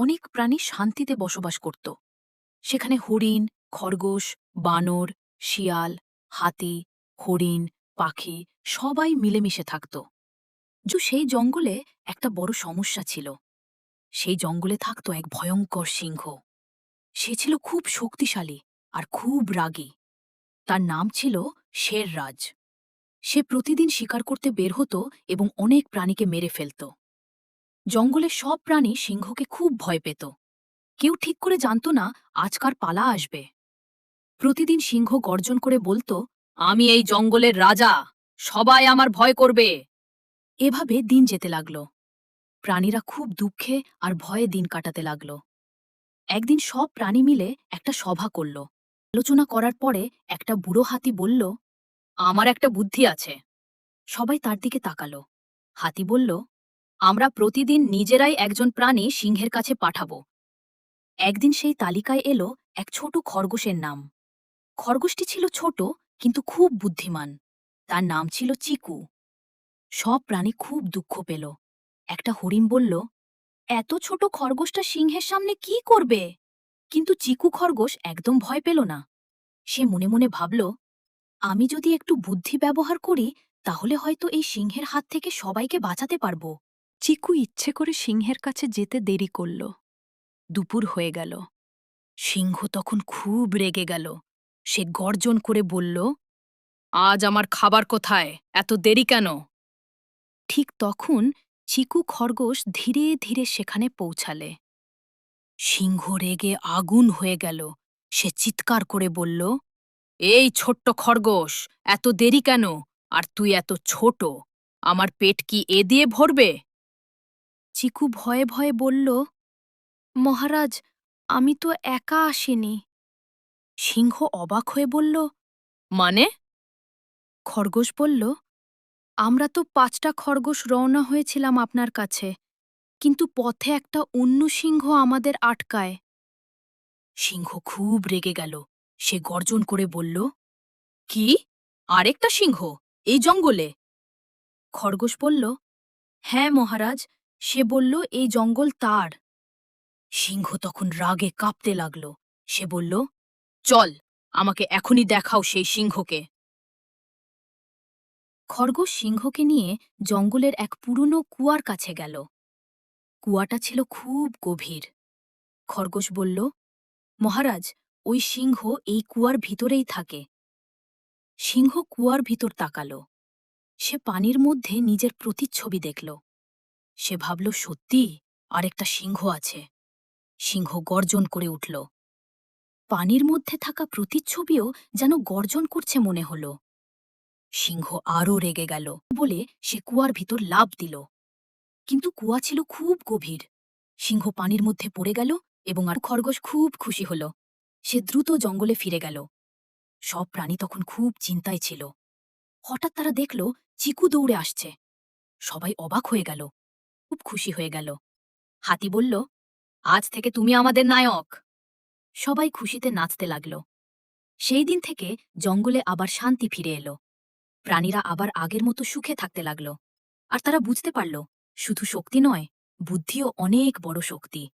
অনেক প্রাণী শান্তিতে বসবাস করত। সেখানে হরিণ, খরগোশ, বানর, শিয়াল, হাতি, হরিণ, পাখি সবাই মিলেমিশে থাকত। সেই জঙ্গলে একটা বড় সমস্যা ছিল। সেই জঙ্গলে থাকত এক ভয়ঙ্কর সিংহ। সে ছিল খুব শক্তিশালী আর খুব রাগী। তার নাম ছিল শেররাজ। সে প্রতিদিন শিকার করতে বের হতো এবং অনেক প্রাণীকে মেরে ফেলত। জঙ্গলের সব প্রাণী সিংহকে খুব ভয় পেত। কেউ ঠিক করে জানত না আজকার পালা আসবে। প্রতিদিন সিংহ গর্জন করে বলতো, আমি এই জঙ্গলের রাজা, সবাই আমার ভয় করবে। এভাবে দিন যেতে লাগল। প্রাণীরা খুব দুঃখে আর ভয়ে দিন কাটাতে লাগল। একদিন সব প্রাণী মিলে একটা সভা করল। আলোচনা করার পরে একটা বুড়ো হাতি বলল, আমার একটা বুদ্ধি আছে। সবাই তার দিকে তাকালো। হাতি বলল, আমরা প্রতিদিন নিজেরাই একজন প্রাণী সিংহের কাছে পাঠাব। একদিন সেই তালিকায় এলো এক ছোট খরগোশের নাম। খরগোশটি ছিল ছোট কিন্তু খুব বুদ্ধিমান। তার নাম ছিল চিকু। সব প্রাণী খুব দুঃখ পেল। একটা হরিণ বলল, এত ছোট খরগোশটা সিংহের সামনে কি করবে? কিন্তু চিকু খরগোশ একদম ভয় পেল না। সে মনে মনে ভাবল, আমি যদি একটু বুদ্ধি ব্যবহার করি তাহলে হয়তো এই সিংহের হাত থেকে সবাইকে বাঁচাতে পারব। চিকু ইচ্ছে করে সিংহের কাছে যেতে দেরি করল। দুপুর হয়ে গেল। সিংহ তখন খুব রেগে গেল। সে গর্জন করে বলল, আজ আমার খাবার কোথায়? এত দেরি কেন? ঠিক তখন চিকু খরগোশ ধীরে ধীরে সেখানে পৌঁছালে। সিংহ রেগে আগুন হয়ে গেল। সে চিৎকার করে বলল, এই ছোট্ট খরগোশ, এত দেরি কেন? আর তুই এত ছোট, আমার পেট কি এ দিয়ে ভরবে? চিকু ভয়ে ভয়ে বলল, মহারাজ, আমি তো একা আসিনি। সিংহ অবাক হয়ে বলল, মানে? খরগোশ বলল, আমরা তো ৫টা খরগোশ রওনা হয়েছিলাম আপনার কাছে, কিন্তু পথে একটা অন্য সিংহ আমাদের আটকায়। সিংহ খুব রেগে গেল। সে গর্জন করে বলল, কি? আরেকটা সিংহ এই জঙ্গলে? খরগোশ বলল, হ্যাঁ মহারাজ, সে বলল এই জঙ্গল তার। সিংহ তখন রাগে কাঁপতে লাগল। সে বলল, চল, আমাকে এখনই দেখাও সেই সিংহকে। খরগোশ সিংহকে নিয়ে জঙ্গলের এক পুরনো কুয়ার কাছে গেল। কুয়াটা ছিল খুব গভীর। খরগোশ বলল, মহারাজ, ওই সিংহ এই কুয়ার ভিতরেই থাকে। সিংহ কুয়ার ভিতর তাকাল। সে পানির মধ্যে নিজের প্রতিচ্ছবি দেখল। সে ভাবল, সত্যি আরেকটা সিংহ আছে। সিংহ গর্জন করে উঠল। পানির মধ্যে থাকা প্রতিচ্ছবিও যেন গর্জন করছে মনে হল। সিংহ আরও রেগে গেল বলে সে কুয়ার ভিতর লাফ দিল। কিন্তু কুয়া ছিল খুব গভীর। সিংহ পানির মধ্যে পড়ে গেল এবং আর খরগোশ খুব খুশি হল। সে দ্রুত জঙ্গলে ফিরে গেল। সব প্রাণী তখন খুব চিন্তায় ছিল। হঠাৎ তারা দেখল চিকু দৌড়ে আসছে। সবাই অবাক হয়ে গেল, খুব খুশি হয়ে গেল। হাতি বলল, আজ থেকে তুমি আমাদের নায়ক। সবাই খুশিতে নাচতে লাগল। সেই দিন থেকে জঙ্গলে আবার শান্তি ফিরে এলো। প্রাণীরা আবার আগের মতো সুখে থাকতে লাগল। আর তারা বুঝতে পারল, শুধু শক্তি নয়, বুদ্ধিও অনেক বড় শক্তি।